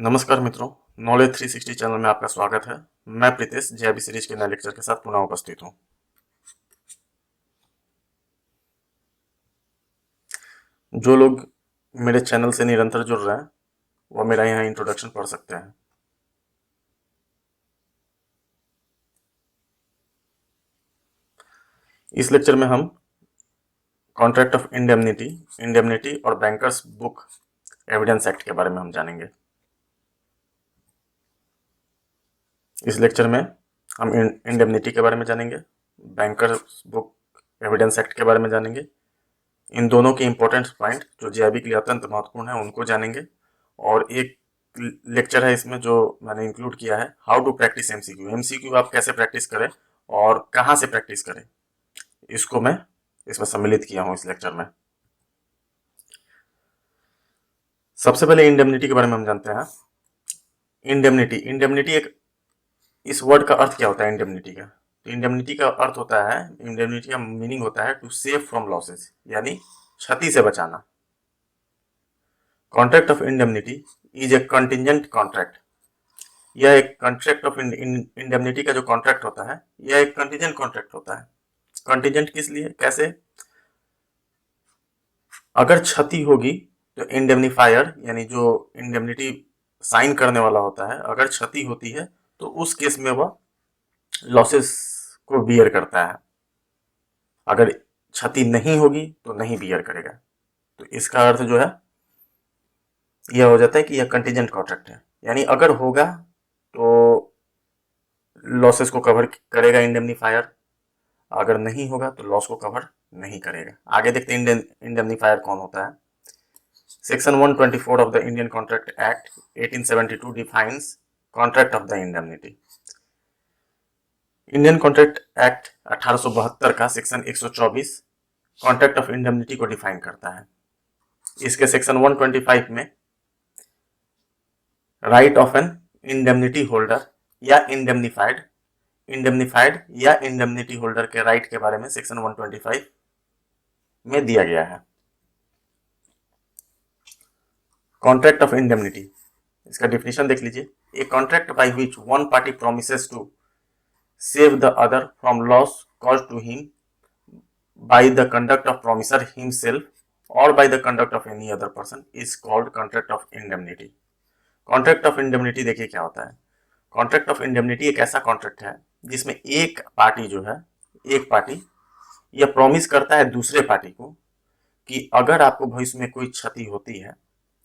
नमस्कार मित्रों, knowledge 360 channel में आपका स्वागत है। मैं प्रीतेश जेआईबी सीरीज के नए लेक्चर के साथ पुनः उपस्थित हूँ। जो लोग मेरे चैनल से निरंतर जुड़ रहे हैं वो मेरा यहाँ इंट्रोडक्शन पढ़ सकते हैं। इस लेक्चर में हम कॉन्ट्रैक्ट ऑफ इंडेमनिटी और बैंकर्स बुक एविडेंस एक्ट के बारे में हम जानेंगे। इस लेक्चर में हम इंडेमनिटी के बारे में जानेंगे, बैंकर्स बुक एविडेंस एक्ट के बारे में जानेंगे। इन दोनों के इंपॉर्टेंट पॉइंट जो जेआईबी के लिए अत्यंत महत्वपूर्ण है उनको जानेंगे। और एक लेक्चर है इसमें जो मैंने इंक्लूड किया है, how to practice MCQ. MCQ आप कैसे प्रैक्टिस करें और कहाँ से प्रैक्टिस करें, इसको मैं इसमें सम्मिलित किया हूँ इस लेक्चर में। सबसे पहले इंडेमनिटी के बारे में हम जानते हैं। इंडेमनिटी एक, इस वर्ड का अर्थ क्या होता है इंडेमनिटी का? तो इंडेमनिटी का अर्थ होता है, इंडेमनिटी का मीनिंग होता है टू सेव फ्रॉम लॉसेस, यानी क्षति से बचाना। Contract of indemnity is a contingent contract. यह एक कॉन्ट्रैक्ट ऑफ इंडेमनिटी का जो कॉन्ट्रैक्ट होता है यह एक कंटिजेंट कॉन्ट्रैक्ट होता है। कंटिजेंट किस लिए, कैसे? अगर क्षति होगी तो इंडेमनीफायर यानी जो इंडेमनिटी साइन करने वाला होता है, अगर क्षति होती है तो उस केस में वह लॉसेस को बियर करता है। अगर क्षति नहीं होगी तो नहीं बियर करेगा। तो इसका अर्थ जो है यह हो जाता है कि यह कंटिजेंट कॉन्ट्रैक्ट है, यानी अगर होगा तो लॉसेस को कवर करेगा इंडेमनीफायर, अगर नहीं होगा तो लॉस को कवर नहीं करेगा। आगे देखते हैं इंडेमनीफायर कौन होता है। Section 124 of the Indian contract act 1872 defines contract of the indemnity. Indian contract act 1872 का सेक्शन 124 कॉन्ट्रैक्ट ऑफ इंडेमनिटी को डिफाइन करता है। इसके सेक्शन 125 में right of an indemnity holder या इंडेमनीफाइड या इंडेमनिटी होल्डर के राइट के बारे में सेक्शन 125 में दिया गया है। कॉन्ट्रैक्ट ऑफ इंडेमनिटी, इसका डिफिनेशन देख लीजिए। A contract by which one party promises to save the other from loss caused to him by the conduct of promisor himself और by the conduct of any other person is called contract of indemnity. Contract of indemnity देखिए क्या होता है। Contract of indemnity एक ऐसा contract है जिसमें एक पार्टी जो है, एक पार्टी यह प्रॉमिस करता है दूसरे पार्टी को कि अगर आपको भविष्य में कोई क्षति होती है,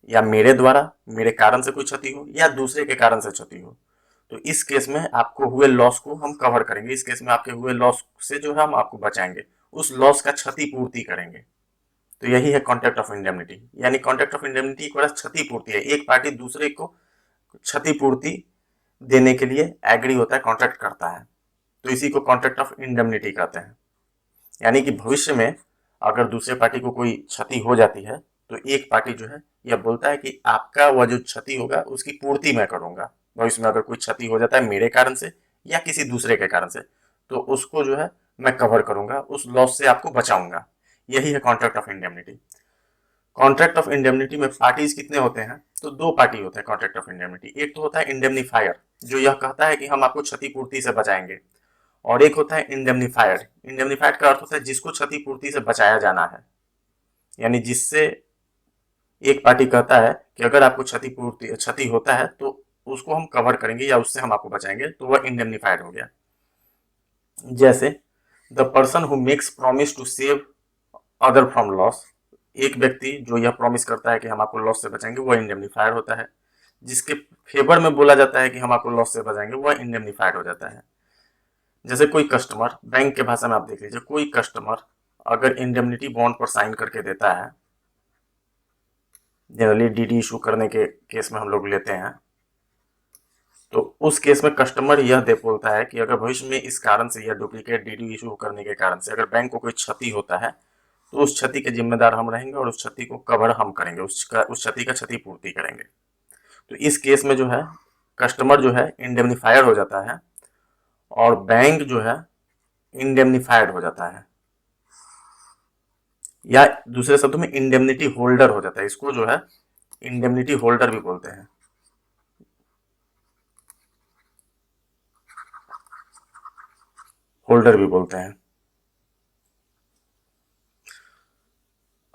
या मेरे द्वारा, मेरे कारण से कोई क्षति हो या दूसरे के कारण से क्षति हो, तो इस केस में आपको हुए लॉस को हम कवर करेंगे। इस केस में आपके हुए लॉस से जो है हम आपको बचाएंगे, उस लॉस का क्षतिपूर्ति करेंगे। तो यही है कॉन्ट्रैक्ट ऑफ इंडेमनिटी। यानी कॉन्ट्रैक्ट ऑफ इंडेमनिटी एक क्षतिपूर्ति है, एक पार्टी दूसरे को क्षतिपूर्ति देने के लिए एग्री होता है, कॉन्ट्रैक्ट करता है। तो इसी को कॉन्ट्रैक्ट ऑफ इंडेमनिटी कहते हैं। यानी कि भविष्य में अगर दूसरे पार्टी को कोई क्षति हो जाती है तो एक पार्टी जो है यह बोलता है कि आपका वह जो क्षति होगा उसकी पूर्ति मैं करूंगा। भविष्य में अगर कोई क्षति हो जाता है मेरे कारण से या किसी दूसरे के कारण से, तो उसको जो है मैं कवर करूंगा, उस लॉस से आपको बचाऊंगा। यही है contract of indemnity. Contract of indemnity में पार्टीज कितने होते हैं? तो दो पार्टी होते हैं कॉन्ट्रैक्ट ऑफ इंडेमनिटी। एक तो होता है इंडेमनीफायर जो यह कहता है कि हम आपको क्षतिपूर्ति से बचाएंगे, और एक होता है इंडेमनीफाइड। इंडेमनीफाइड का अर्थ होता है जिसको क्षतिपूर्ति से बचाया जाना है, यानी जिससे एक पार्टी कहता है कि अगर आपको क्षति होता है तो उसको हम कवर करेंगे या उससे हम आपको बचाएंगे, तो वह इंडेमनीफाइड हो गया। जैसे the person who makes promise to save other from loss, एक व्यक्ति जो यह प्रॉमिस करता है कि हम आपको लॉस से बचाएंगे वह इंडेमनीफाइड होता है। जिसके फेवर में बोला जाता है कि हम आपको लॉस से बचाएंगे वह इंडेमनीफाइड हो जाता है। जैसे कोई कस्टमर, बैंक के भाषा में आप देख लीजिए, कोई कस्टमर अगर इंडेमनिटी बॉन्ड पर साइन करके देता है, जनरली डीडी इशू करने के केस में हम लोग लेते हैं, तो उस केस में कस्टमर यह दे बोलता है कि अगर भविष्य में इस कारण से या डुप्लीकेट डीडी इशू करने के कारण से अगर बैंक को कोई क्षति होता है तो उस क्षति के जिम्मेदार हम रहेंगे और उस क्षति को कवर हम करेंगे, उस क्षति का क्षतिपूर्ति करेंगे। तो इस केस में जो है कस्टमर जो है इंडेमनीफायर हो जाता है और बैंक जो है इंडेमनीफाइड हो जाता है, या दूसरे शब्दों में इंडेमनिटी होल्डर हो जाता है। इसको जो है इंडेमनिटी होल्डर भी बोलते हैं। होल्डर भी बोलते हैं।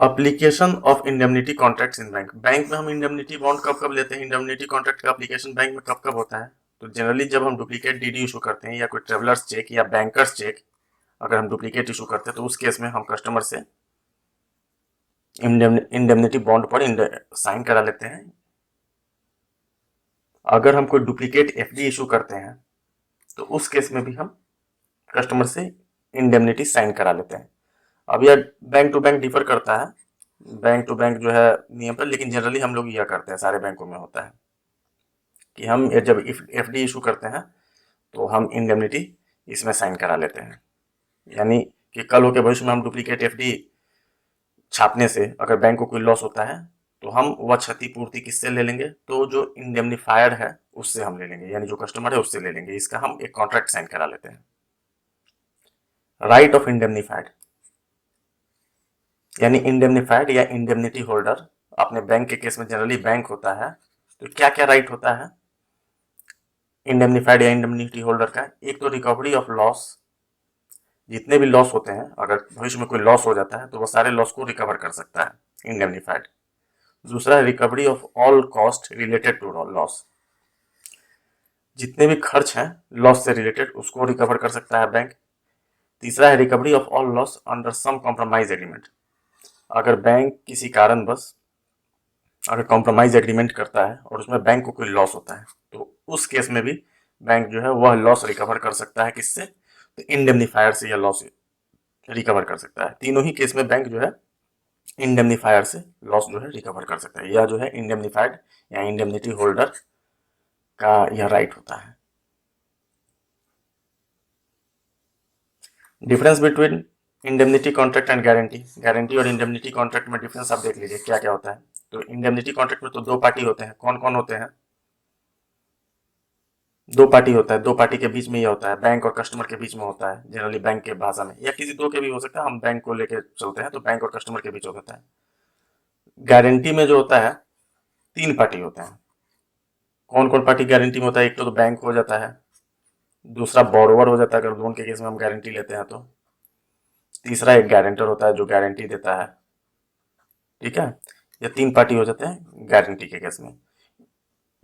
Application of indemnity contracts in bank, bank में हम इंडेमनिटी बॉन्ड कब कब लेते हैं, इंडेमनिटी कॉन्ट्रैक्ट का अप्लीकेशन बैंक में कब कब होता है? तो जनरली जब हम डुप्लीकेट डीडी इशू करते हैं या कोई ट्रेवलर्स चेक या बैंकर्स चेक अगर हम डुप्लीकेट इशू करते हैं तो उस केस में हम कस्टमर से इंडेमनिटी बॉन्ड पर साइन करा लेते हैं। अगर हम कोई डुप्लीकेट एफडी इशू करते हैं तो उस केस में भी हम कस्टमर से इंडेमनिटी साइन करा लेते हैं। अब यह बैंक टू बैंक डिफर करता है, बैंक टू बैंक जो है नियम पर, लेकिन जनरली हम लोग यह करते हैं, सारे बैंकों में होता है कि हम जब एफडी इशू करते हैं तो हम इंडेमनिटी इसमें साइन करा लेते हैं। यानी कि कल हो के भविष्य में हम डुप्लीकेट एफडी छापने से अगर बैंक को कोई लॉस होता है तो हम वह क्षतिपूर्ति किससे ले लेंगे? तो जो इंडेमनीफायर है उससे हम ले लेंगे, यानी जो कस्टमर है उससे ले लेंगे। इसका हम एक कॉन्ट्रैक्ट साइन करा लेते हैं। राइट ऑफ इंडेमनीफाइड, यानी इंडेमनीफाइड या इंडेमनिटी होल्डर अपने बैंक के केस में जनरली बैंक होता है, तो क्या क्या राइट होता है इंडेमनीफाइड या इंडेमनिटी होल्डर का? एक तो रिकवरी ऑफ लॉस, जितने भी लॉस होते हैं अगर भविष्य में कोई लॉस हो जाता है तो वह सारे लॉस को रिकवर कर सकता है इंडेमनीफाइड। दूसरा है recovery of all cost related to loss, जितने भी खर्च हैं लॉस से रिलेटेड उसको रिकवर कर सकता है बैंक। तीसरा है recovery of all loss under some compromise agreement, अगर बैंक किसी कारणवश अगर कॉम्प्रोमाइज एग्रीमेंट करता है और उसमें बैंक को कोई लॉस होता है तो उस केस में भी बैंक जो है वह लॉस रिकवर कर सकता है। किससे? तो इंडेमनीफायर से यह लॉस रिकवर कर सकता है। तीनों ही केस में बैंक जो है इंडेमनीफायर से लॉस जो है रिकवर कर सकता है। यह जो है इंडेमनीफाइड या इंडेमनिटी होल्डर का यह राइट होता है। Difference between indemnity contract and guarantee, guarantee और इंडेमनिटी कॉन्ट्रैक्ट में डिफरेंस आप देख लीजिए क्या क्या होता है। तो इंडेमनिटी कॉन्ट्रैक्ट में तो दो पार्टी होते हैं, कौन कौन होते हैं? दो पार्टी होता है, दो पार्टी के बीच में ये होता है, बैंक और कस्टमर के बीच में होता है जनरली बैंक के भाषा में, या किसी दो के भी हो सकता है, हम बैंक को लेके चलते हैं तो बैंक और कस्टमर के बीच होता है। गारंटी में जो होता है तीन पार्टी होते हैं। कौन कौन पार्टी गारंटी में होता है? एक तो बैंक हो जाता है, दूसरा बोरोवर हो जाता है अगर लोन के केस में हम गारंटी लेते हैं तो, तीसरा एक गारंटर होता है जो गारंटी देता है। ठीक है, ये तीन पार्टी हो जाते हैं गारंटी के केस में।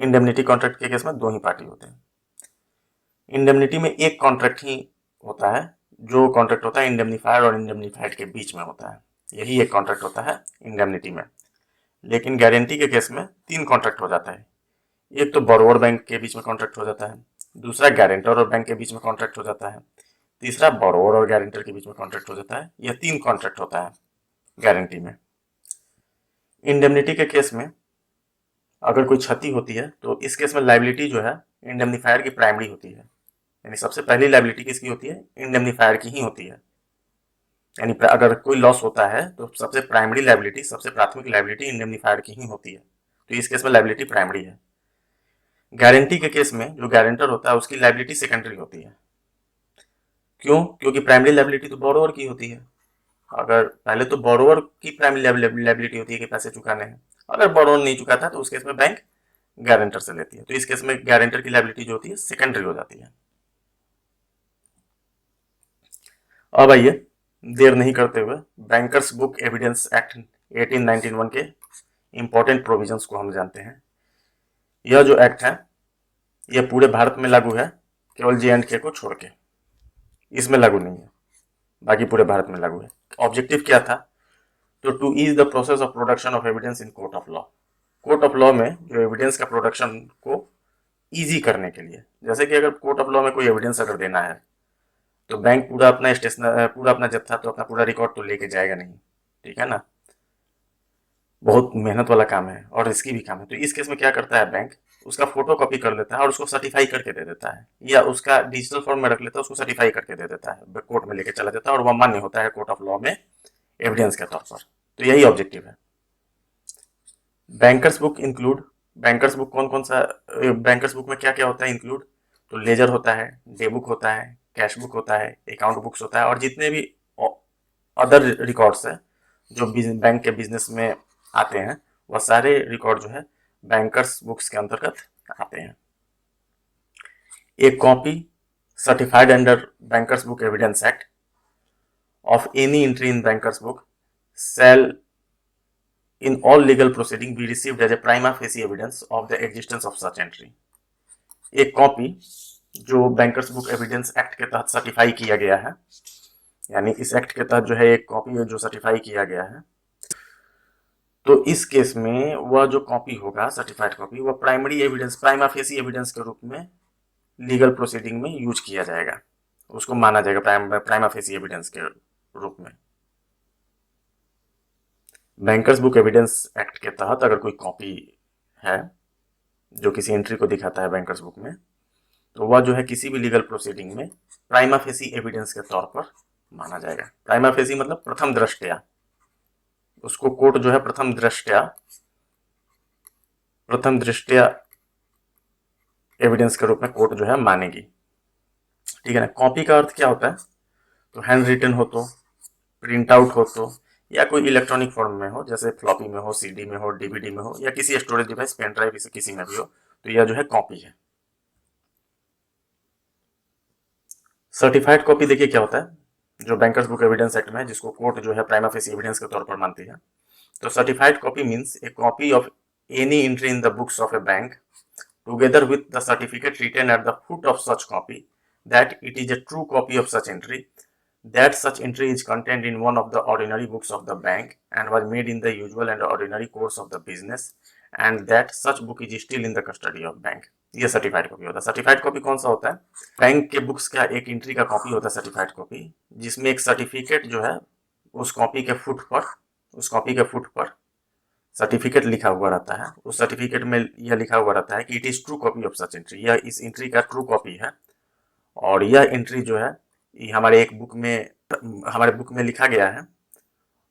इंडेमनिटी कॉन्ट्रैक्ट के केस में दो ही पार्टी होते हैं। इंडेमनिटी में एक कॉन्ट्रैक्ट ही होता है, जो कॉन्ट्रैक्ट होता है इंडेमनीफायर और इंडेमनीफाइड के बीच में होता है, यही एक कॉन्ट्रैक्ट होता है इंडेमनिटी में। लेकिन गारंटी के केस में तीन कॉन्ट्रैक्ट हो जाता है। एक तो बोरोवर बैंक के बीच में कॉन्ट्रैक्ट हो जाता है, दूसरा गारंटर और बैंक के बीच में कॉन्ट्रैक्ट हो जाता है, तीसरा बोरोवर और गारंटर के बीच में कॉन्ट्रैक्ट हो जाता है। यह तीन कॉन्ट्रैक्ट होता है गारंटी में। इंडेमनिटी के केस में अगर कोई क्षति होती है तो इस केस में लाइबिलिटी जो है इंडेमनीफायर की प्राइमरी होती है, यानी सबसे पहली लाइबिलिटी किसकी होती है? इंडेमनीफायर की ही होती है। यानी अगर कोई लॉस होता है तो सबसे प्राइमरी लाइबिलिटी, सबसे प्राथमिक लाइबिलिटी इंडेमनीफायर की ही होती है, तो इस केस में लाइबिलिटी प्राइमरी है। गारंटी के केस में जो गारंटर होता है उसकी लाइबिलिटी सेकेंडरी होती है। क्यों? क्योंकि प्राइमरी लाइबिलिटी तो बोरोवर की होती है। अगर पहले तो बोरोवर की प्राइमरी लाइबिलिटी होती है कि पैसे चुकाने हैं, अगर बोरोवर नहीं चुकाता तो उस केस में बैंक गारंटर से लेती है, तो इस केस में गारंटर की लाइबिलिटी जो होती है सेकेंडरी हो जाती है। अब आइए देर नहीं करते हुए बैंकर्स बुक एविडेंस एक्ट 1891 के इंपॉर्टेंट प्रोविजंस को हम जानते हैं। यह जो एक्ट है यह पूरे भारत में लागू है, केवल J&K को छोड़ के, इसमें लागू नहीं है, बाकी पूरे भारत में लागू है। ऑब्जेक्टिव क्या था? तो to ease the process of production of evidence in court of law, court of law में जो एविडेंस का प्रोडक्शन को ईजी करने के लिए। जैसे कि अगर कोर्ट ऑफ लॉ में कोई एविडेंस अगर देना है तो बैंक पूरा अपना पूरा अपना जत्था तो अपना पूरा रिकॉर्ड तो लेके जाएगा नहीं, ठीक है ना, बहुत मेहनत वाला काम है और रिस्की भी काम है। तो इस केस में क्या करता है बैंक, उसका फोटो कॉपी कर लेता है और उसको सर्टिफाई करके दे देता है, या उसका डिजिटल फॉर्म में रख लेता है, उसको सर्टिफाई करके दे देता है, कोर्ट में लेके चला जाता है और वह मान्य होता है कोर्ट ऑफ लॉ में एविडेंस के तौर पर। तो यही ऑब्जेक्टिव है। Bankers book include, bankers book कौन कौन सा, बैंकर्स बुक में क्या क्या होता है इंक्लूड? तो लेजर होता है, डे बुक होता है, कैश बुक होता है, अकाउंट बुक्स होता है, और जितने भी अदर रिकॉर्ड्स है जो बैंक के बिजनेस में आते हैं वह सारे रिकॉर्ड जो है बैंकर्स बुक्स के अंतर्गत आते हैं। एक copy certified under Bankers Book Evidence Act of any entry in Bankers Book shall in all legal proceeding be received as a prima facie evidence of the existence of such entry. एक copy जो bankers book evidence act के तहत certify किया गया है, यानी इस act के तहत जो है एक कॉपी है जो सर्टिफाई किया गया है, तो इस केस में वह जो कॉपी होगा सर्टिफाइड कॉपी वह primary evidence prima facie evidence के रूप में लीगल प्रोसीडिंग में यूज किया जाएगा, उसको माना जाएगा प्राइमा फेसी एविडेंस के रूप में। बैंकर्स बुक एविडेंस एक्ट के तहत अगर कोई कॉपी है जो किसी एंट्री को दिखाता है बैंकर्स बुक में, तो वह जो है किसी भी लीगल प्रोसीडिंग में प्राइमा फेसी एविडेंस के तौर पर माना जाएगा। प्राइमा फेसी मतलब प्रथम दृष्टया, उसको कोर्ट जो है प्रथम दृष्टया एविडेंस के रूप में कोर्ट जो है मानेगी, ठीक है ना। कॉपी का अर्थ क्या होता है, तो हैंड रिटन हो तो, प्रिंट आउट हो तो, या कोई इलेक्ट्रॉनिक फॉर्म में हो, जैसे फ्लॉपी में हो, सीडी में हो, डीवीडी में हो, या किसी स्टोरेज डिवाइस पेन ड्राइव से किसी में भी हो, तो यह जो है कॉपी है। सर्टिफाइड कॉपी देखिए क्या होता है, जो बैंकर्स बुक एविडेंस एक्ट में जिसको कोर्ट जो है प्राइमा फेसी एविडेंस के तौर पर मानती है, तो certified copy means A copy of any entry in the books of A bank together with the certificate written at the foot of such copy that it is a true copy of such entry, that such entry is contained in one of the ordinary books of the bank and was made in the usual and ordinary course of the business, and that such book is still in the custody of bank। ये certified copy होता है। Certified copy कौन सा होता है, bank के books का एक एंट्री का कॉपी होता है सर्टिफाइड कॉपी, जिसमें एक सर्टिफिकेट जो है उस कॉपी के फुट पर सर्टिफिकेट लिखा हुआ रहता है। उस सर्टिफिकेट में यह लिखा हुआ रहता है कि it is true copy of such entry, यह इस एंट्री का ट्रू कॉपी है, और यह एंट्री जो है ये हमारे बुक में लिखा गया है,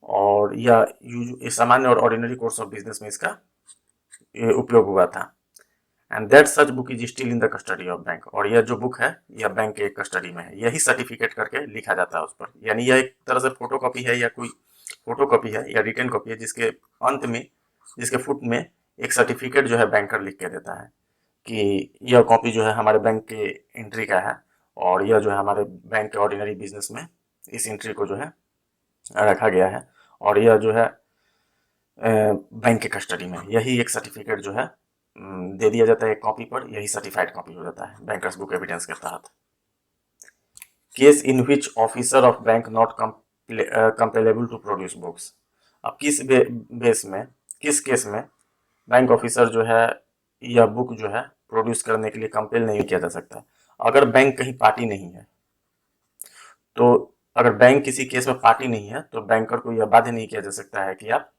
और यह सामान्य और ऑर्डिनरी कोर्स ऑफ बिजनेस में इसका उपयोग हुआ था। And that such book is still in the custody of bank, और यह जो बुक है यह बैंक के कस्टडी में है, यही सर्टिफिकेट करके लिखा जाता है उस पर। यानी यह एक तरह से फोटो कॉपी है, या कोई फोटो कॉपी है या रिटर्न कॉपी है, जिसके फुट में एक सर्टिफिकेट जो है बैंकर लिख के देता है कि यह कॉपी जो है हमारे बैंक के एंट्री का है, और यह जो है हमारे बैंक के ऑर्डिनरी बिजनेस में इस एंट्री को जो है रखा गया है, और यह जो है बैंक के कस्टडी में। यही एक सर्टिफिकेट जो है दे दिया जाता है एक कॉपी पर, यही सर्टिफाइड कॉपी हो जाता है बैंकर्स बुक एविडेंस के तहत। Case in which officer of bank not compellable to produce books. अब किस केस में बैंक ऑफिसर जो है यह बुक जो है प्रोड्यूस करने के लिए कंपेल नहीं किया जा सकता। अगर बैंक कहीं पार्टी नहीं है, तो अगर बैंक किसी केस में पार्टी नहीं है तो बैंकर को यह बाध्य नहीं किया जा सकता है कि आप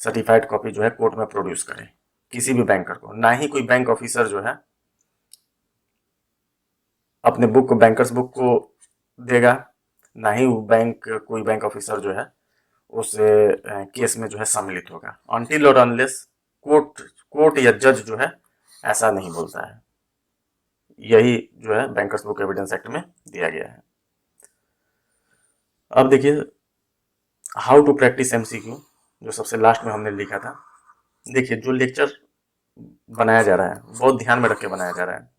सर्टिफाइड कॉपी जो है कोर्ट में प्रोड्यूस करें, किसी भी बैंकर को। ना ही कोई बैंक ऑफिसर जो है अपने बुक को बैंकर्स बुक को देगा, ना ही कोई बैंक ऑफिसर जो है उस केस में जो है सम्मिलित होगा, अनटिल और अनलेस कोर्ट या जज जो है ऐसा नहीं बोलता है। यही जो है बैंकर्स बुक एविडेंस एक्ट में दिया गया है। अब देखिए हाउ टू प्रैक्टिस एमसीक्यू, जो सबसे लास्ट में हमने लिखा था। देखिए जो लेक्चर बनाया जा रहा है बहुत ध्यान में रख के बनाया जा रहा है।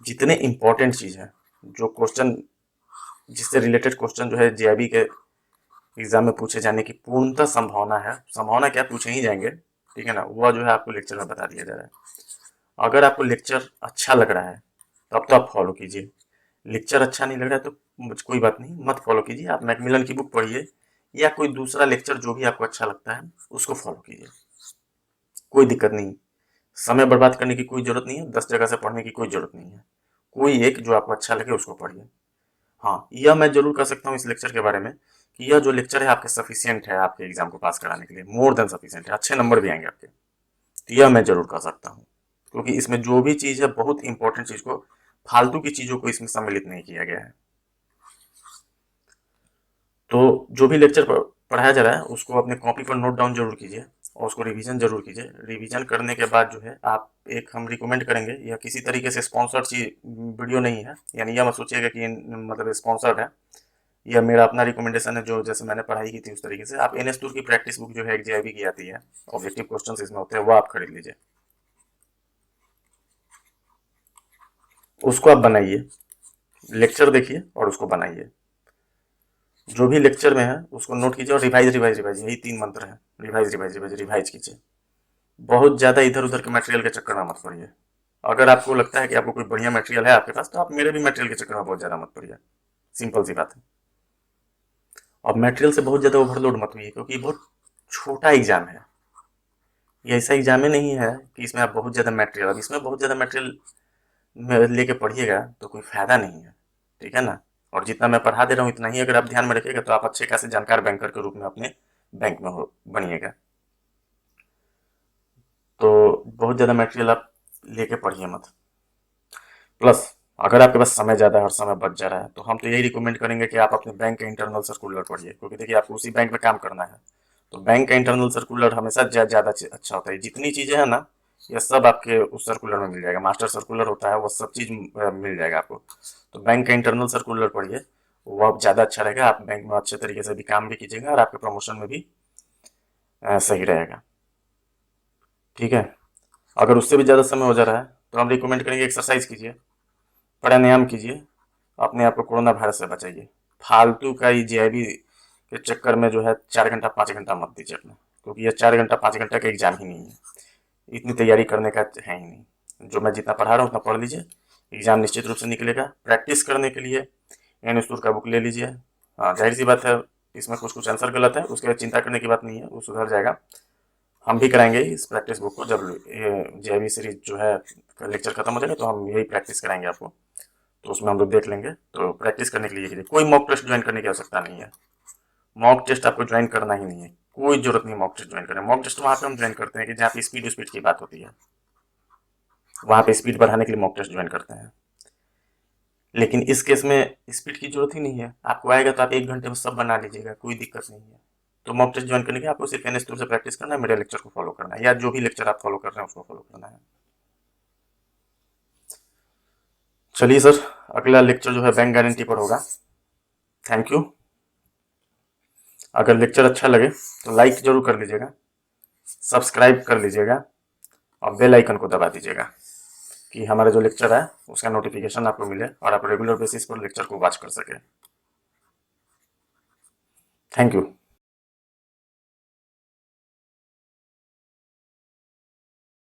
जितने इंपॉर्टेंट चीज है, जो क्वेश्चन जिससे रिलेटेड क्वेश्चन जो है जेआईबी के एग्जाम में पूछे जाने की पूर्णतः संभावना क्या पूछे ही जाएंगे, ठीक है ना, वह जो है आपको लेक्चर में बता दिया जा रहा है। अगर आपको लेक्चर अच्छा लग रहा है तब तो आप फॉलो कीजिए, लेक्चर अच्छा नहीं लग रहा है तो कोई बात नहीं, मत फॉलो कीजिए। आप मैकमिलन की बुक पढ़िए या कोई दूसरा लेक्चर जो भी आपको अच्छा लगता है उसको फॉलो कीजिए, कोई दिक्कत नहीं। समय बर्बाद करने की कोई जरूरत नहीं है, 10 जगह से पढ़ने की कोई जरूरत नहीं है, कोई एक जो आपको अच्छा लगे उसको पढ़िए। हाँ, यह मैं जरूर कर सकता हूँ इस लेक्चर के बारे में कि यह जो लेक्चर है आपके सफिशियंट है आपके एग्जाम को पास कराने के लिए, मोर देन सफिशियंट है, अच्छे नंबर भी आएंगे आपके। तो यह मैं जरूर कर सकता हूँ, क्योंकि इसमें जो भी चीज़ है बहुत इंपॉर्टेंट चीज़ को, फालतू की चीज़ों को इसमें सम्मिलित नहीं किया गया है। तो जो भी लेक्चर पढ़ाया जा रहा है उसको अपने कॉपी पर नोट डाउन जरूर कीजिए और उसको रिवीजन जरूर कीजिए। रिवीजन करने के बाद जो है आप हम रिकमेंड करेंगे, यह किसी तरीके से स्पॉन्सर्ड वीडियो नहीं है, यानी यह मत सोचिएगा कि मतलब स्पॉन्सर्ड है, यह मेरा अपना रिकमेंडेशन है, जो जैसे मैंने पढ़ाई की थी उस तरीके से। आप एनएस टूर की प्रैक्टिस बुक जो है एक जेआईबी की आती है, ऑब्जेक्टिव क्वेश्चन इसमें होते हैं, वो आप खरीद लीजिए। उसको आप बनाइए, लेक्चर देखिए और उसको बनाइए। जो भी लेक्चर में है उसको नोट कीजिए और रिवाइज रिवाइज रिवाइज, यही 3 मंत्र है, रिवाइज रिवाइज रिवाइज रिवाइज कीजिए। बहुत ज़्यादा इधर उधर के मटेरियल के चक्कर में मत पड़िए। अगर आपको लगता है कि आपको कोई बढ़िया मटेरियल है आपके पास, तो आप मेरे भी मटेरियल के चक्कर में बहुत ज़्यादा मत पड़िए। सिंपल सी बात है। और मटेरियल से बहुत ज़्यादा ओवरलोड मत हुई, क्योंकि बहुत छोटा एग्जाम है। ये ऐसा एग्जाम ही नहीं है कि इसमें आप बहुत ज़्यादा मटेरियल, अब इसमें बहुत ज़्यादा मटेरियल लेके पढ़िएगा तो कोई फायदा नहीं है, ठीक है ना। और जितना मैं पढ़ा दे रहा हूँ इतना ही अगर आप ध्यान में रखिएगा तो आप अच्छे खासे जानकार बैंकर के रूप में अपने बैंक में हो बनिएगा। तो बहुत ज़्यादा मटेरियल आप लेके पढ़िए मत। प्लस अगर आपके पास समय ज़्यादा है और समय बच जा रहा है, तो हम तो यही रिकमेंड करेंगे कि आप अपने बैंक का इंटरनल सर्कुलर पढ़िए, क्योंकि देखिए आपको उसी बैंक में काम करना है। तो बैंक का इंटरनल सर्कुलर हमेशा ज़्यादा अच्छा होता है। जितनी चीज़ें हैं ना, ये सब आपके उस सर्कुलर में मिल जाएगा। मास्टर सर्कुलर होता है, वो सब चीज़ मिल जाएगा आपको। तो बैंक का इंटरनल सर्कुलर पढ़िए, वो आप ज़्यादा अच्छा रहेगा। आप बैंक में अच्छे तरीके से भी काम भी कीजिएगा और आपके प्रमोशन में भी सही रहेगा, ठीक है। अगर उससे भी ज़्यादा समय हो जा रहा है तो हम रिकमेंड करेंगे एक्सरसाइज कीजिए, प्राणायाम कीजिए, अपने आप को कोरोना वायरस से बचाइए। फालतू का ये जेआईबी के चक्कर में जो है 4 घंटा 5 घंटा मत दीजिए अपना, क्योंकि ये 4 घंटा 5 घंटा का एग्जाम ही नहीं है। इतनी तैयारी करने का है ही नहीं। जो मैं जितना पढ़ा रहा हूँ उतना पढ़ लीजिए, एग्जाम निश्चित रूप से निकलेगा। प्रैक्टिस करने के लिए एन स्टूर का बुक ले लीजिए। हाँ, जाहिर सी बात है इसमें कुछ कुछ आंसर गलत है, उसके बाद चिंता करने की बात नहीं है, वो सुधर जाएगा। हम भी कराएंगे इस प्रैक्टिस बुक को, जब ये जेआईबी सीरीज जो है लेक्चर खत्म हो जाएगा तो हम यही प्रैक्टिस कराएंगे आपको। तो उसमें हम लोग देख लेंगे। तो प्रैक्टिस करने के लिए कीजिए, कोई मॉक टेस्ट ज्वाइन करने की आवश्यकता नहीं है। मॉक टेस्ट आपको ज्वाइन करना ही नहीं है, कोई जरूरत नहीं मॉक टेस्ट ज्वाइन करने। मॉक टेस्ट वहाँ पे हम ज्वाइन करते हैं कि जहाँ पे स्पीड स्पीड की बात होती है, वहाँ पे स्पीड बढ़ाने के लिए मॉक टेस्ट ज्वाइन करते हैं। लेकिन इस केस में स्पीड की जरूरत ही नहीं है। आपको आएगा तो आप 1 घंटे में सब बना लीजिएगा, कोई दिक्कत नहीं है। तो मॉक टेस्ट ज्वाइन करने के आपको सिर्फ एन से प्रैक्टिस करना है, मेरे लेक्चर को फॉलो करना है, या जो भी लेक्चर आप फॉलो कर रहे हैं उसको फॉलो करना है। चलिए सर, अगला लेक्चर जो है बैंक गारंटी पर होगा। Thank you. अगर लेक्चर अच्छा लगे तो लाइक जरूर कर लीजिएगा, सब्सक्राइब कर लीजिएगा और बेल आइकन को दबा दीजिएगा कि हमारा जो लेक्चर है उसका नोटिफिकेशन आपको मिले और आप रेगुलर बेसिस पर लेक्चर को वॉच कर सके। Thank you.